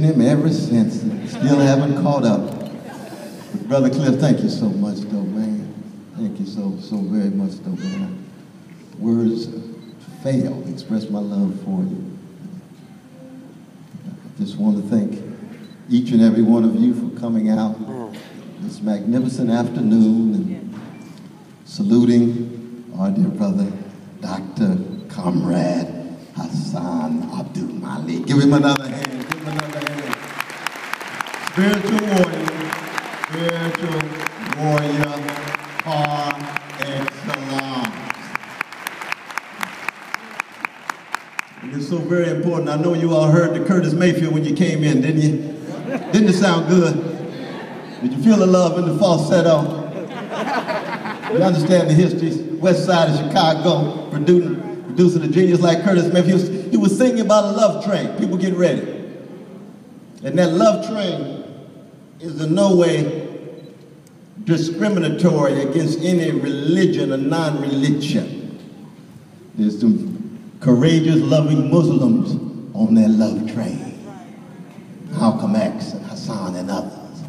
him ever since. Still haven't caught up. But Brother Cliff, thank you so much, though, man. Thank you so very much, though, man. Words fail to express my love for you. I just want to thank each and every one of you for coming out this magnificent afternoon and saluting our dear brother, Dr. Comrade Hassan Abdul Malik. Give him another hand. Give him another hand. Spiritual warrior par excellence. And it's so very important. I know you all heard the Curtis Mayfield when you came in, didn't you? Didn't it sound good? Did you feel the love in the falsetto? You understand the history, west side of Chicago, producing a genius like Curtis Mayfield. He was singing about a love train. People get ready. And that love train is in no way discriminatory against any religion or non-religion. There's some courageous, loving Muslims on that love train. Malcolm X and Hassan and others.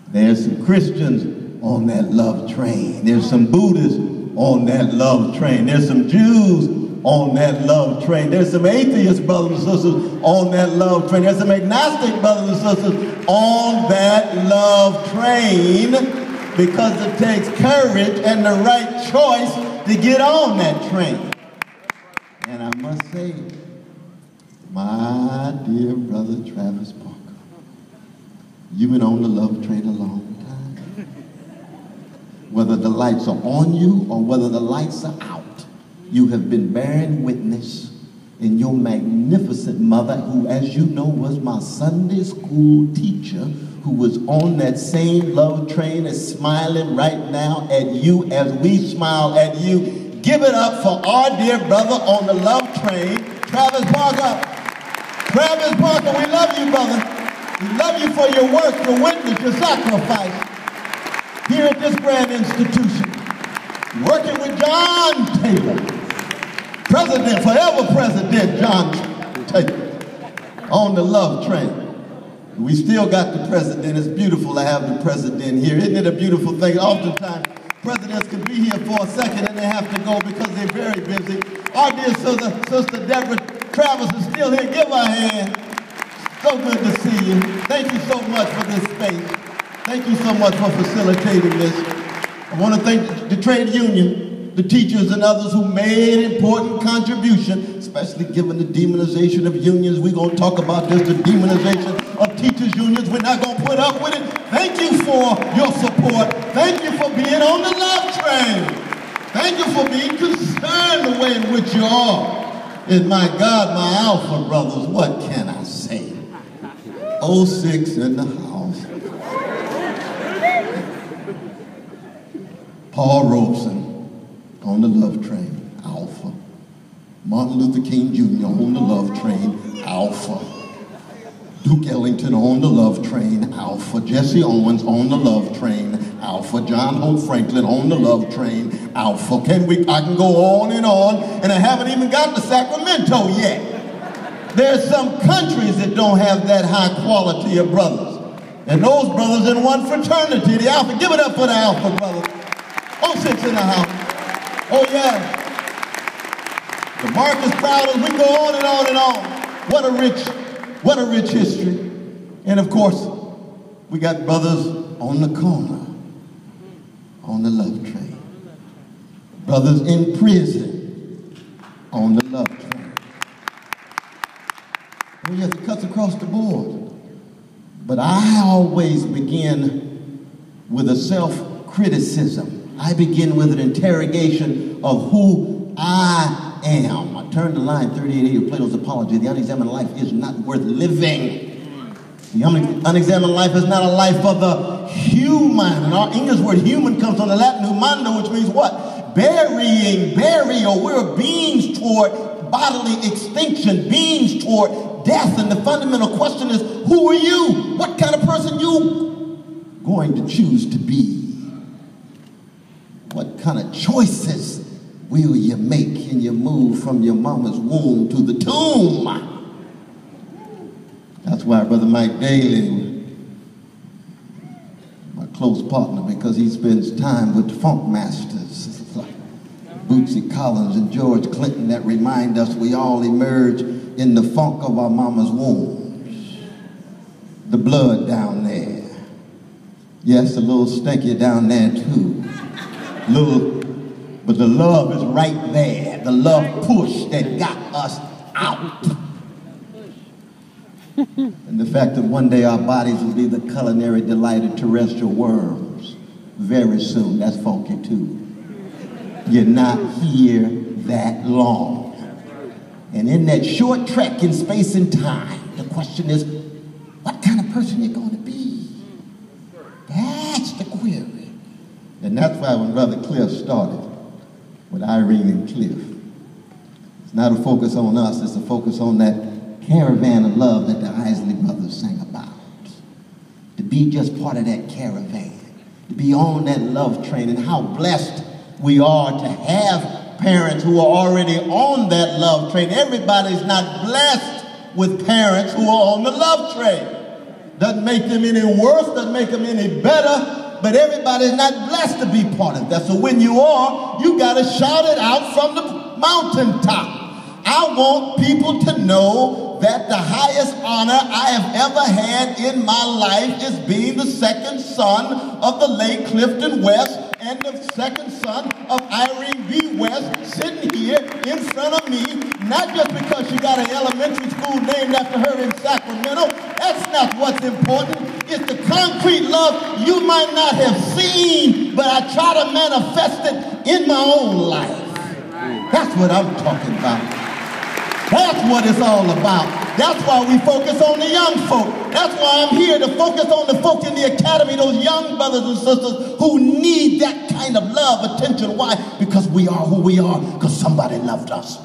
There's some Christians on that love train. There's some Buddhists on that love train. There's some Jews on that love train. There's some atheist brothers and sisters on that love train. There's some agnostic brothers and sisters on that love train, because it takes courage and the right choice to get on that train. And I must say, my dear brother Travis Parker, you've been on the love train a long time. Whether the lights are on you or whether the lights are out, you have been bearing witness in your magnificent mother, who, as you know, was my Sunday school teacher, who was on that same love train, is smiling right now at you as we smile at you. Give it up for our dear brother on the love train, Travis Parker. Travis Parker, we love you, brother. We love you for your work, your witness, your sacrifice here at this grand institution. Working with John Taylor, President, forever President John Taylor, on the love train. We still got the president. It's beautiful to have the president here. Isn't it a beautiful thing? Oftentimes, presidents can be here for a second and they have to go because they're very busy. Our dear sister Deborah Travis is still here. Give her a hand. So good to see you. Thank you so much for this space. Thank you so much for facilitating this. I want to thank the trade union, the teachers and others who made important contribution, especially given the demonization of unions. We're going to talk about this, the demonization of teachers' unions. We're not going to put up with it. Thank you for your support. Thank you for being on the love train. Thank you for being concerned the way in which you are. And my God, my alpha brothers, what can I say? 06 in the house. Paul Robeson on the love train, alpha. Martin Luther King Jr. on the love train, alpha. Duke Ellington on the love train, alpha. Jesse Owens on the love train, alpha. John Hope Franklin on the love train, alpha. I can go on, and I haven't even got to Sacramento yet. There's some countries that don't have that high quality of brothers. And those brothers in one fraternity, the alpha. Give it up for the alpha brothers. 06 in the house. Oh yeah. The Marcus Crowders, we go on and on and on. What a rich history. And of course, we got brothers on the corner, on the love train. Brothers in prison, on the love train. Oh yes, it cuts across the board. But I always begin with a self-criticism. I begin with an interrogation of who I am. I turn to line 38A of Plato's Apology. The unexamined life is not worth living. The unexamined life is not a life of the human. And our English word human comes from the Latin humano, which means what? Burying, burial. We're beings toward bodily extinction, beings toward death. And the fundamental question is, who are you? What kind of person you going to choose to be? What kind of choices will you make in your move from your mama's womb to the tomb? That's That's why Brother Mike Daly, my close partner, because he spends time with funk masters like Bootsy Collins and George Clinton that remind us we all emerge in the funk of our mama's wombs. The blood down there. Yes, a little stinky down there too. But the love is right there. The love push that got us out. And the fact that one day our bodies will be the culinary delight of terrestrial worms very soon, that's funky too. You're not here that long. And in that short trek in space and time, the question is, what kind of person you're going to be? That's the query. And that's why when Brother Cliff started with Irene and Cliff, it's not a focus on us, it's a focus on that caravan of love that the Isley brothers sang about. To be just part of that caravan, to be on that love train, and how blessed we are to have parents who are already on that love train. Everybody's not blessed with parents who are on the love train. Doesn't make them any worse, doesn't make them any better, but everybody's not blessed to be part of that. So when you are, you got to shout it out from the mountaintop. I want people to know that the highest honor I have ever had in my life is being the second son of the late Clifton West and the second son of Irene B. West sitting here in front of me, not just because she got an elementary school named after her in Sacramento. That's not what's important. It's the concrete love you might not have seen, but I try to manifest it in my own life. That's what I'm talking about. That's what it's all about. That's why we focus on the young folk. That's why I'm here to focus on the folk in the academy, those young brothers and sisters who need that kind of love, attention. Why? Because we are who we are, because somebody loved us.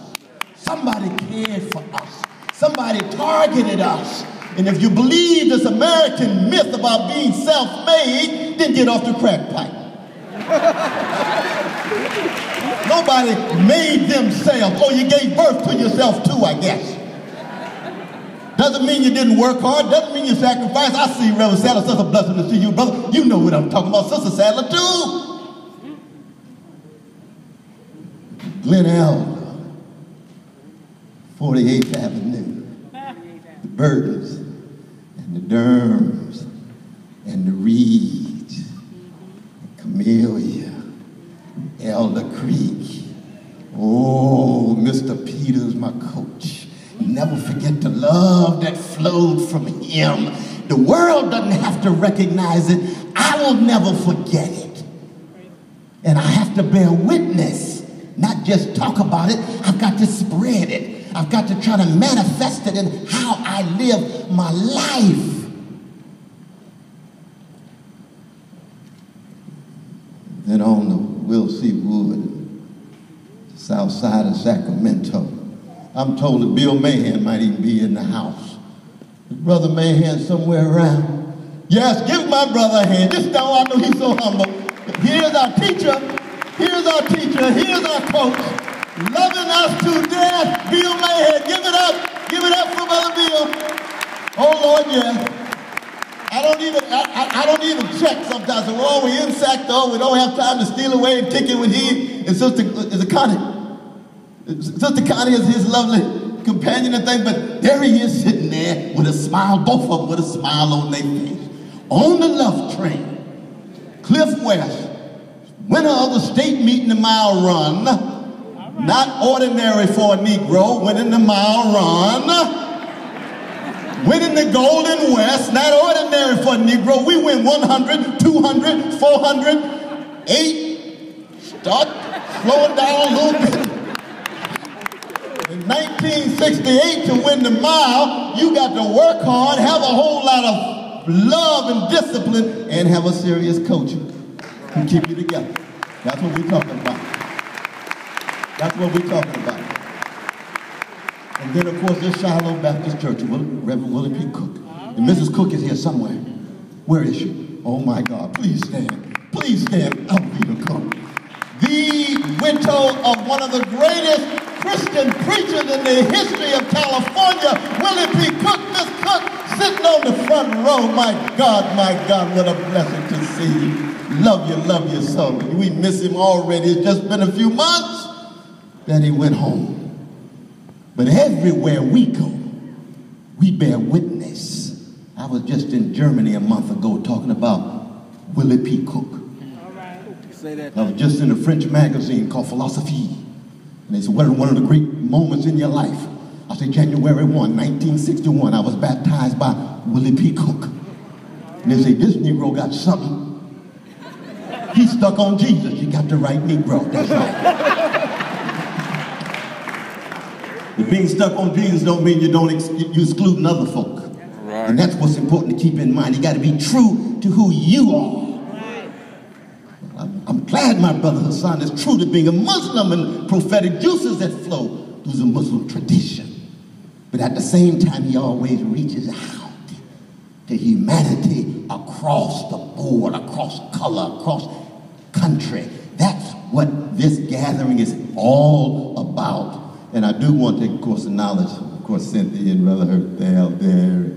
Somebody cared for us. Somebody targeted us. And if you believe this American myth about being self-made, then get off the crack pipe. Nobody made themselves. Oh, you gave birth to yourself too, I guess. Doesn't mean you didn't work hard. Doesn't mean you sacrificed. I see Reverend Sadler. Such a blessing to see you, brother. You know what I'm talking about. Sister Sadler too. Glen Elder, 48th Avenue. The Burdens and the Durhams and the Reeds, Camellia, Elder Creek. Oh, Mr. Peters, my coach. Never forget the love that flowed from him. The world doesn't have to recognize it. I will never forget it. And I have to bear witness, not just talk about it. I've got to spread it. I've got to try to manifest it in how I live my life. Then on the Will C. Wood, south side of Sacramento, I'm told that Bill Mahan might even be in the house. Is Brother Mahan somewhere around? Yes, give my brother a hand. Just know I know he's so humble. Here's our teacher. Here's our teacher. Here's our coach. Loving us to death. Bill Mahan. Give it up. Give it up for Brother Bill. Oh, Lord, yes. I don't even check sometimes. So, oh, we're in Sac, though. We don't have time to steal away and kick it with he and Sister Connie. Sister Connie is his lovely companion and thing, but there he is sitting there with a smile, both of them with a smile on their face. On the love train, Cliff West, winner of the state meet in the mile run, not ordinary for a Negro, winning the mile run, winning the Golden West, not ordinary for a Negro. We win 100, 200, 400, 8, start slowing down a little bit. In 1968, to win the mile, you got to work hard, have a whole lot of love and discipline, and have a serious coach who keep you together. That's what we're talking about. That's what we're talking about. And then, of course, there's Shiloh Baptist Church, Reverend Willie P. Cook. And Mrs. Cook is here somewhere. Where is she? Oh, my God. Please stand. Please stand. Alveda Cook. The widow of one of the greatest Christian preachers in the history of California, Willie P. Cook. Miss Cook, Sitting on the front row, my God, what a blessing to see you. Love you so. We miss him already. It's just been a few months that he went home. But everywhere we go, we bear witness. I was just in Germany a month ago talking about Willie P. Cook. All right. Say that. I was just in a French magazine called Philosophie. And they said, what are one of the great moments in your life? I said, January 1, 1961, I was baptized by Willie P. Cook. And they say, this Negro got something. He stuck on Jesus. You got the right Negro. That's right. But being stuck on Jesus don't mean you exclude other folk. Right. And that's what's important to keep in mind. You got to be true to who you are. Right. I'm glad my brother Hassan is true to being a Muslim and prophetic juices that flow through the Muslim tradition. But at the same time, he always reaches out to humanity across the board, across color, across country. That's what this gathering is all about. And I do want to take, of course, acknowledge, of course, Cynthia and Brother Herb there.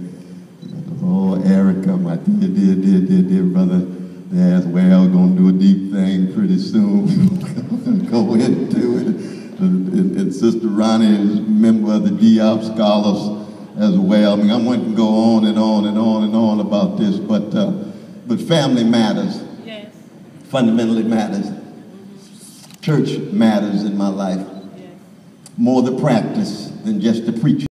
Oh, Erica, my dear brother there as well. Going to do a deep thing pretty soon. Go into it. And Sister Ronnie is a member of the Diop Scholars as well. I mean, I'm going to go on and on and on and on about this, but family matters. Yes. Fundamentally matters. Church matters in my life. More the practice than just the preaching.